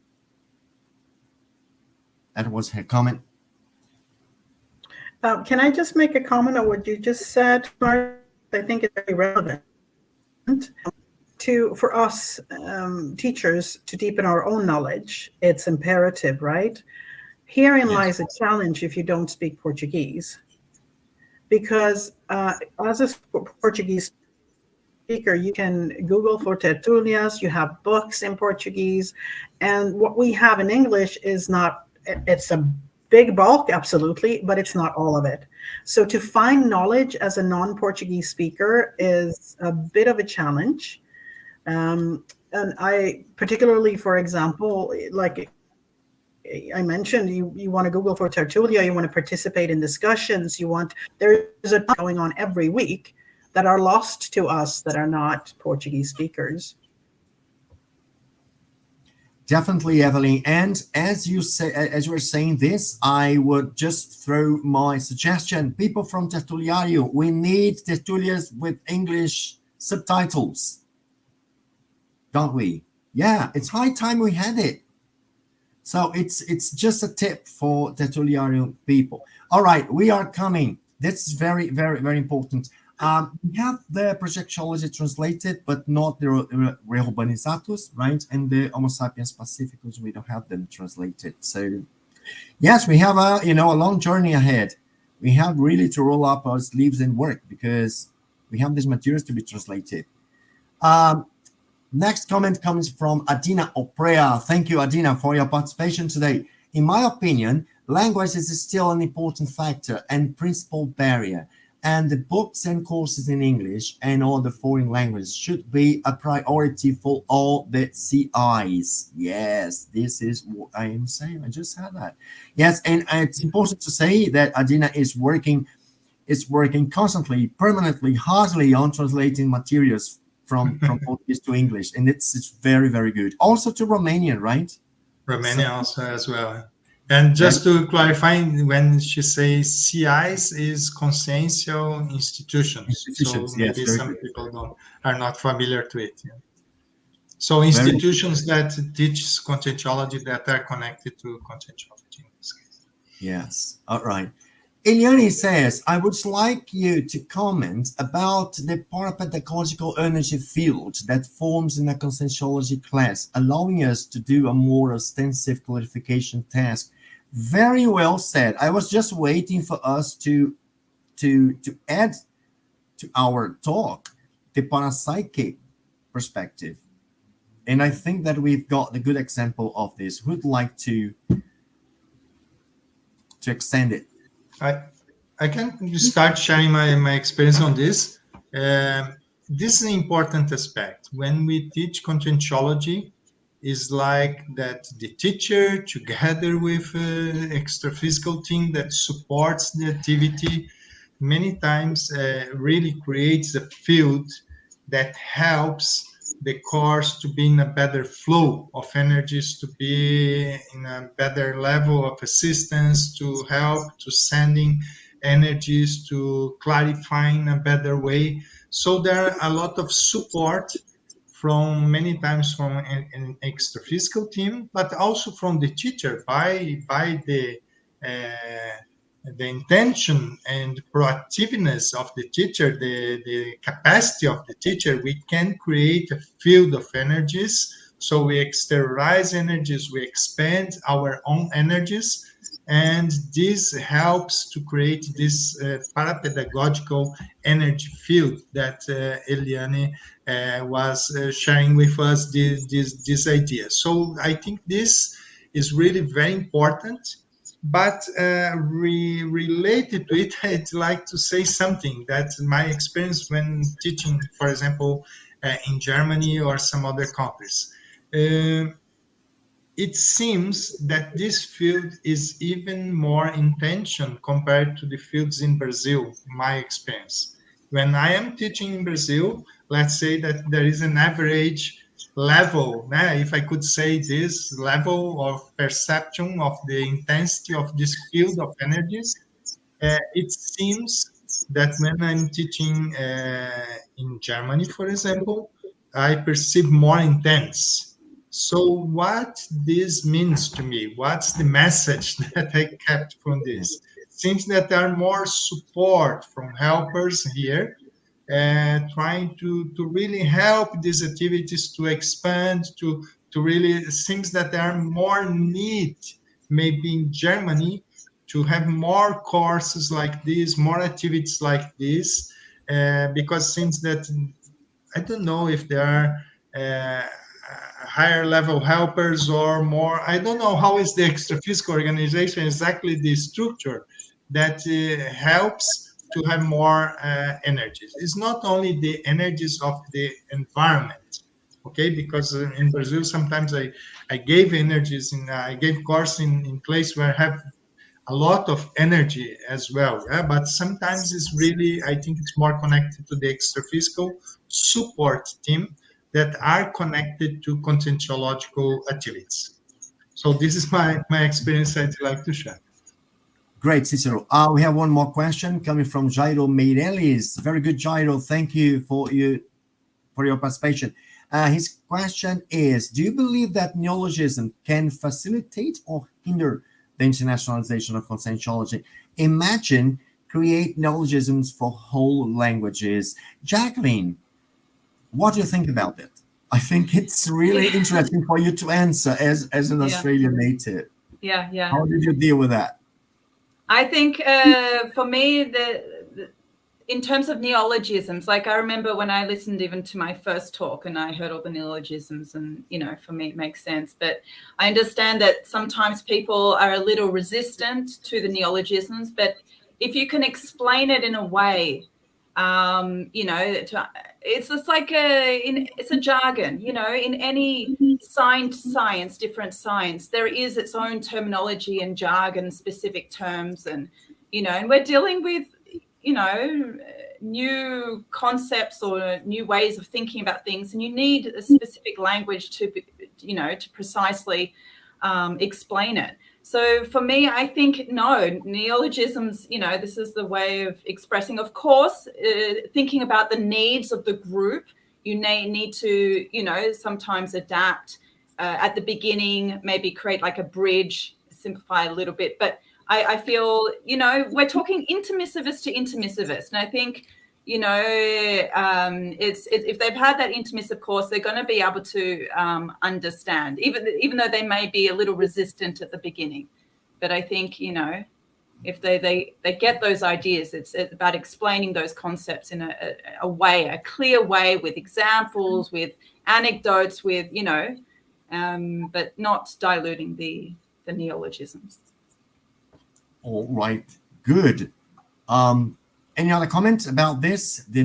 That was her comment. Can I just make a comment on what you just said, Mark? I think it's very relevant for us teachers to deepen our own knowledge. It's imperative, right? Herein lies a challenge if you don't speak Portuguese, because as a Portuguese speaker, you can Google for tertulias, you have books in Portuguese, and what we have in English is not, it's a big bulk, absolutely, but it's not all of it. So to find knowledge as a non-Portuguese speaker is a bit of a challenge. And I particularly, for example, like I mentioned, you want to Google for tertulia, you want to participate in discussions, there's a ton going on every week that are lost to us that are not Portuguese speakers. Definitely, Evelyn. And as you were saying this, I would just throw my suggestion. People from Tertuliario, we need tertulias with English subtitles, don't we? Yeah, it's high time we had it. So it's just a tip for Tertuliario people. All right, we are coming. That's very, very, very important. We have the Projectiology translated, but not the Reurbanizatus, right? And the Homo sapiens pacificus, we don't have them translated. So yes, we have a long journey ahead. We have really to roll up our sleeves and work because we have these materials to be translated. Next comment comes from Adina Oprea. Thank you, Adina, for your participation today. In my opinion, language is still an important factor and principal barrier, and the books and courses in English and all the foreign languages should be a priority for all the CIs. Yes, this is what I am saying. I just said that. Yes, and it's important to say that Adina is working constantly, permanently, hardly on translating materials from Portuguese to English, and it's very, very good. Also to Romanian, right? Romania also as well. And just to clarify, when she says CIs is consensual institutions. So maybe some people are not familiar to it. Yeah. So institutions that teach Contentilology that are connected to Contentilology in this case. Yes. All right. Liliana says, I would like you to comment about the parapedagogical energy field that forms in a Constantiology class, allowing us to do a more extensive clarification task. Very well said. I was just waiting for us to add to our talk the parapsychic perspective. And I think that we've got a good example of this. Who'd like to extend it? I can start sharing my experience on this. This is an important aspect. When we teach Contentilology, is like that the teacher, together with extra-physical team that supports the activity, many times really creates a field that helps the course to be in a better flow of energies, to be in a better level of assistance, to help, to sending energies, to clarifying a better way. So there are a lot of support from many times from an extra physical team, but also from the teacher by the intention and proactiveness of the teacher, the capacity of the teacher. We can create a field of energies. So we exteriorize energies, we expand our own energies, and this helps to create this parapedagogical energy field that Eliane was sharing with us this idea. So I think this is really very important, but related to it, I'd like to say something that my experience when teaching, for example, in Germany or some other countries. It seems that this field is even more in tension compared to the fields in Brazil, in my experience. When I am teaching in Brazil, let's say that there is an average level, if I could say this, level of perception of the intensity of this field of energies. It seems that when I'm teaching in Germany, for example, I perceive more intense. So what this means to me, what's the message that I kept from this? Seems that there are more support from helpers here, trying to really help these activities to expand, to really, seems that there are more need, maybe in Germany, to have more courses like this, more activities like this, because since that, I don't know if there are higher level helpers or more, I don't know how is the extra physical organization, exactly the structure that helps to have more energies. It's not only the energies of the environment, okay, because in Brazil sometimes I gave energies, I gave course in place where I have a lot of energy as well, but sometimes it's really, I think it's more connected to the extra physical support team that are connected to conscientiological activities. So this is my experience I'd like to share. Great, Cicero. We have one more question coming from Jairo Meireles. Very good, Jairo. Thank you for your participation. His question is, do you believe that neologism can facilitate or hinder the internationalization of Conscientiology? Imagine create neologisms for whole languages. Jacqueline, what do you think about it? I think it's really interesting for you to answer as an Australian native. Yeah. How did you deal with that? I think for me, in terms of neologisms, like I remember when I listened even to my first talk and I heard all the neologisms, and, you know, for me it makes sense. But I understand that sometimes people are a little resistant to the neologisms, but if you can explain it in a way, you know, it's just like it's a jargon, you know, in any science, different science, there is its own terminology and jargon, specific terms, and, you know, and we're dealing with, you know, new concepts or new ways of thinking about things, and you need a specific language to, you know, to precisely explain it. So for me, I think, no, neologisms, you know, this is the way of expressing, of course, thinking about the needs of the group. You need to, you know, sometimes adapt at the beginning, maybe create like a bridge, simplify a little bit. But I feel, you know, we're talking intermissivist to intermissivist. And I think, you know, if they've had that intermissive course, they're going to be able to understand, even though they may be a little resistant at the beginning. But I think, you know, if they get those ideas, it's about explaining those concepts in a way, a clear way, with examples, with anecdotes, with, you know, but not diluting the neologisms. All right, good. Any other comments about this, the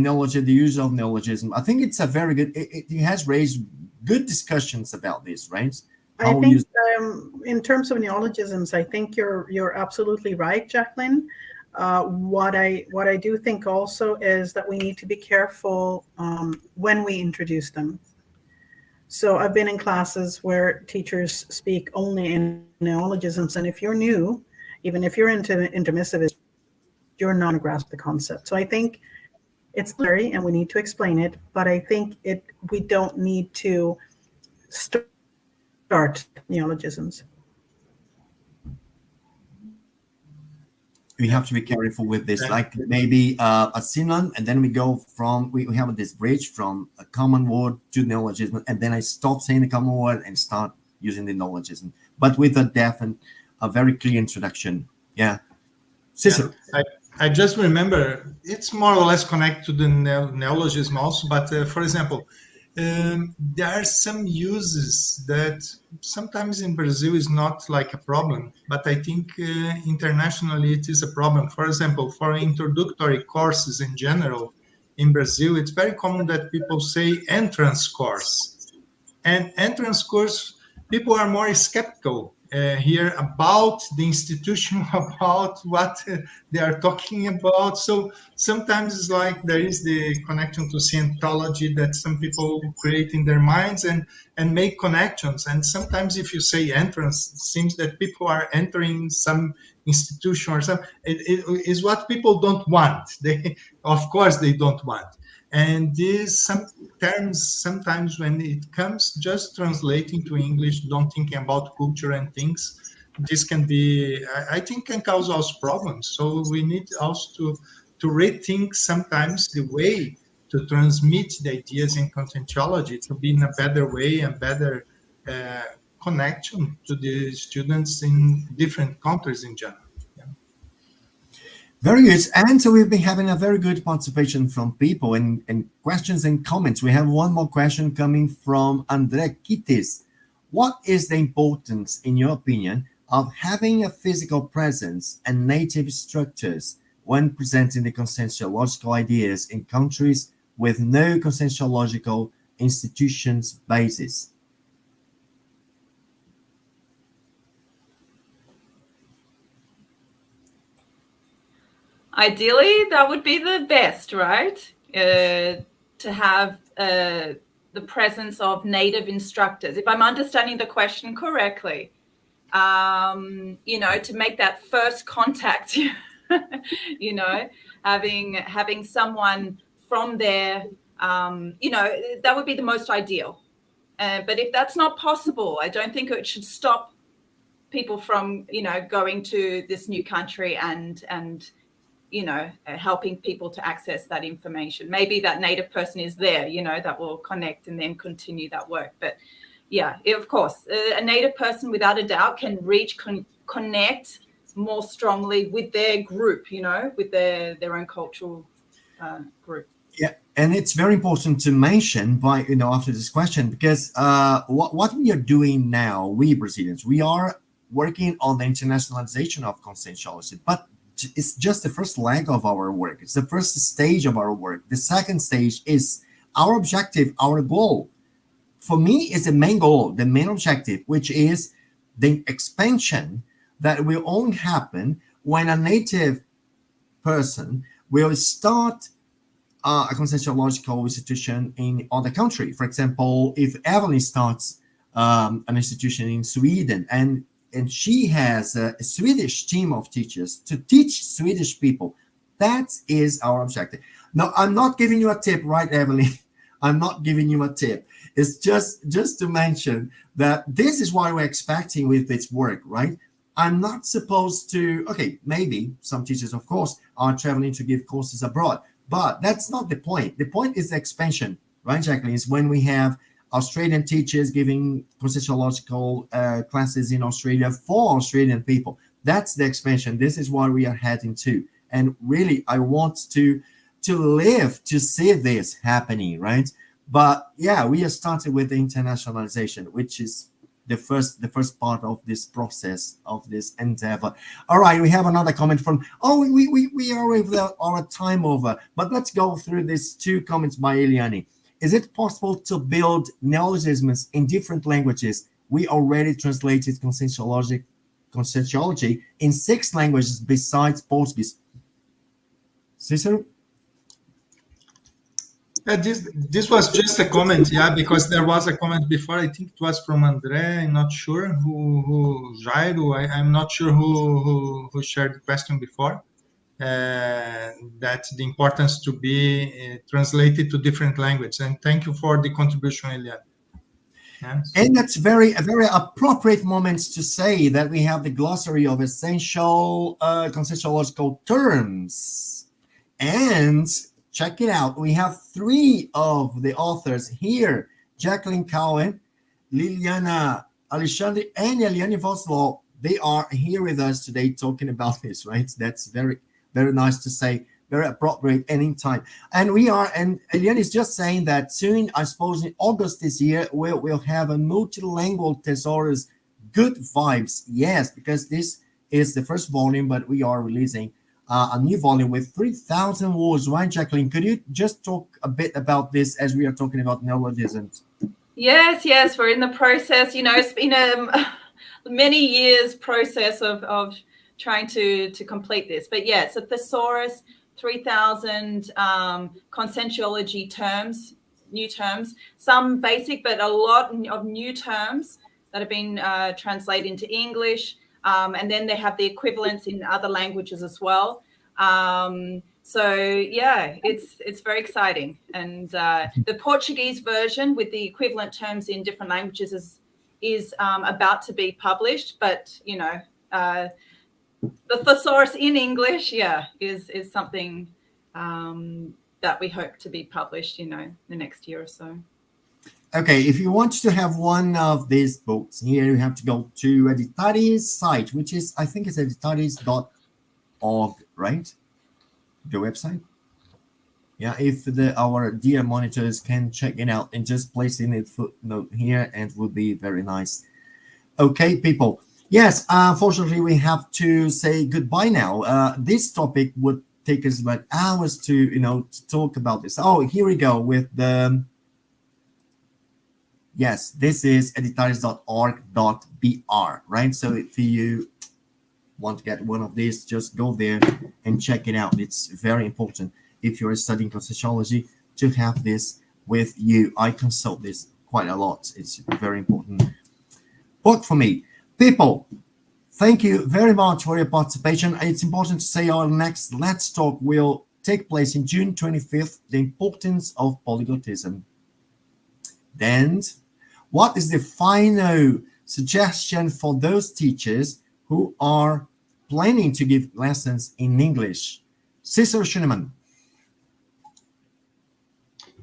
use of neologism? I think it's a very good, it has raised good discussions about this, right? I think in terms of neologisms, I think you're absolutely right, Jacqueline. What I do think also is that we need to be careful when we introduce them. So I've been in classes where teachers speak only in neologisms, and if you're new, even if you're into intermissivist, you're not going to grasp the concept. So I think it's blurry and we need to explain it, but I think we don't need to start neologisms. We have to be careful with this, like maybe a synonym, and then we go from, we have this bridge from a common word to neologism, and then I stop saying the common word and start using the neologism, but with a very clear introduction. Yeah. Cicero. Yeah, I just remember it's more or less connected to the neologism also, but for example, there are some uses that sometimes in Brazil is not like a problem, but I think internationally it is a problem. For example, for introductory courses in general, in Brazil, it's very common that people say entrance course. And entrance course, people are more skeptical here about the institution, about what they are talking about. So sometimes it's like there is the connection to Scientology that some people create in their minds and make connections. And sometimes if you say entrance, it seems that people are entering some institution or something. It is what people don't want. Of course, they don't want. And some terms, sometimes when it comes just translating to English, don't thinking about culture and things, this can be, I think, can cause us problems. So we need also to rethink sometimes the way to transmit the ideas in Contentuology to be in a better way and better connection to the students in different countries in general. Very good. And so we've been having a very good participation from people and questions and comments. We have one more question coming from Andre Kitis. What is the importance, in your opinion, of having a physical presence and native structures when presenting the consensuological ideas in countries with no consensuological institutions basis? Ideally, that would be the best, right? To have the presence of native instructors. If I'm understanding the question correctly, you know, to make that first contact, you know, having someone from there, you know, that would be the most ideal. But if that's not possible, I don't think it should stop people from, you know, going to this new country and you know, helping people to access that information. Maybe that native person is there, you know, that will connect and then continue that work. But yeah, of course, a native person without a doubt can connect more strongly with their group, you know, with their own cultural group. Yeah, and it's very important to mention after this question, because what we are doing now, we Brazilians, we are working on the internationalization of Conscientiology, but it's just the first leg of our work. It's the first stage of our work. The second stage is our objective, our goal. For me, is the main goal, the main objective, which is the expansion that will only happen when a native person will start a conscientiological institution in other country. For example, if Evelyn starts an institution in Sweden, and she has a Swedish team of teachers to teach Swedish people, that is our objective. Now, I'm not giving you a tip, right, Evelyn? I'm not giving you a tip. It's just to mention that this is what we're expecting with this work, right? I'm not supposed to, okay, maybe some teachers, of course, are traveling to give courses abroad, but that's not the point. The point is the expansion, right, Jacqueline? Is when we have Australian teachers giving conscientiological classes in Australia for Australian people. That's the expansion. This is what we are heading to. And really, I want to live to see this happening, right? But yeah, we are starting with the internationalization, which is the first part of this process, of this endeavor. All right, we have another comment from, we are with our time over, but let's go through these two comments by Liliana. Is it possible to build neologisms in different languages? We already translated Constantiology in 6 languages besides Portuguese. Cicero? This was just a comment, because there was a comment before. I think it was from André. I'm not sure who Jairo. I'm not sure who shared the question before. That the importance to be translated to different languages. And thank you for the contribution, Liliana. Yes. And that's a very appropriate moment to say that we have the glossary of essential consensuological terms. And check it out. We have 3 of the authors here: Jacqueline Cohen, Liliana Alexandre, and Eliane Vosloo. They are here with us today talking about this, right? That's very, very nice to say, very appropriate anytime. And Eliane is just saying that soon, I suppose in August this year, we'll have a multilingual thesaurus, Good Vibes. Yes, because this is the first volume, but we are releasing a new volume with 3,000 words, right, Jacqueline? Could you just talk a bit about this as we are talking about neologisms? Yes, we're in the process. It's been a many years process of trying to complete this. But yeah, it's a thesaurus, 3,000 Conscientiology terms, new terms, some basic, but a lot of new terms that have been translated into English. And then they have the equivalents in other languages as well. So yeah, it's very exciting. And the Portuguese version with the equivalent terms in different languages is about to be published. But the thesaurus in English, is something that we hope to be published, the next year or so. Okay, if you want to have one of these books here, you have to go to Editaris site, which is, I think it's editaris.org, right? The website. Yeah, if our dear monitors can check it out and just place in a footnote here, and it would be very nice. Okay, people. Yes, unfortunately, we have to say goodbye now. This topic would take us about hours to talk about this. Oh, here we go with the... Yes, this is editaris.org.br, right? So if you want to get one of these, just go there and check it out. It's very important if you're studying Constantiology to have this with you. I consult this quite a lot. It's a very important book for me. People, thank you very much for your participation. It's important to say our next Let's Talk will take place in June 25th, the importance of polyglotism. Then, what is the final suggestion for those teachers who are planning to give lessons in English? Cicero Schünemann.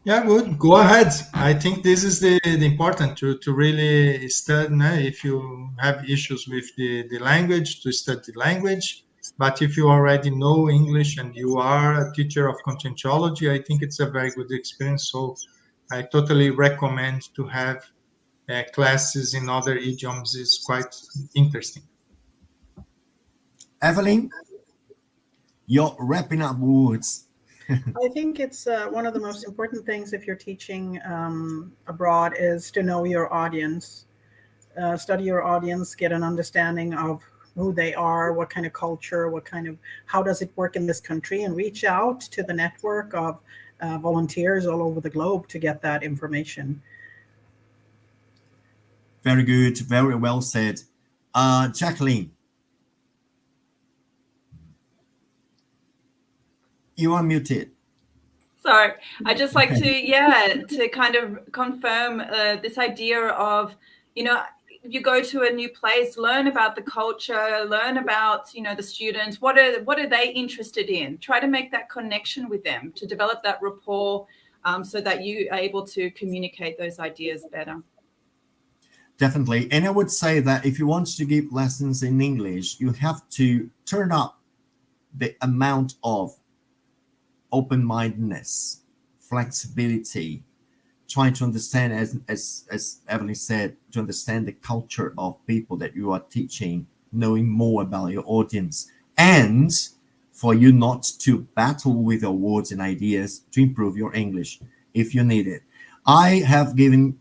Yeah, good. Go ahead. I think this is the important to really study. If you have issues with the language, to study the language. But if you already know English and you are a teacher of Conscientiology, I think it's a very good experience. So I totally recommend to have classes in other idioms. Is quite interesting. Evelyn, your wrapping up words. I think it's one of the most important things if you're teaching abroad is to know your audience, study your audience, get an understanding of who they are, what kind of culture, how does it work in this country, and reach out to the network of volunteers all over the globe to get that information. Very good, very well said. Jacqueline, you are muted. So I just like to kind of confirm this idea of, you go to a new place, learn about the culture, learn about, the students, what are they interested in? Try to make that connection with them, to develop that rapport, so that you are able to communicate those ideas better. Definitely. And I would say that if you want to give lessons in English, you have to turn up the amount of open-mindedness, flexibility, trying to understand, as Evelyn said, to understand the culture of people that you are teaching, knowing more about your audience, and for you not to battle with your words and ideas to improve your English if you need it. I have given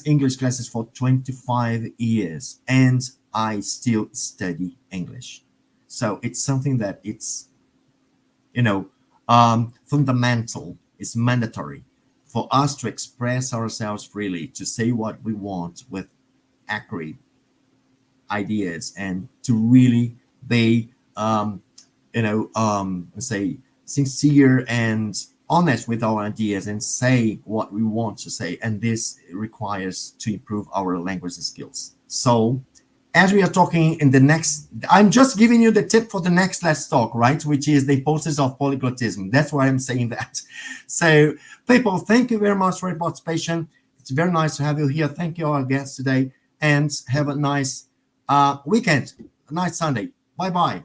English classes for 25 years, and I still study English. So it's something that it's, fundamental, it's mandatory for us to express ourselves freely, to say what we want with accurate ideas, and to really be, say, sincere and honest with our ideas and say what we want to say. And this requires to improve our language skills. So as we are talking in the next, I'm just giving you the tip for the next Let's Talk, right? Which is the importance of polyglottism. That's why I'm saying that. So people, thank you very much for your participation. It's very nice to have you here. Thank you, our guests today, and have a nice weekend, a nice Sunday. Bye-bye.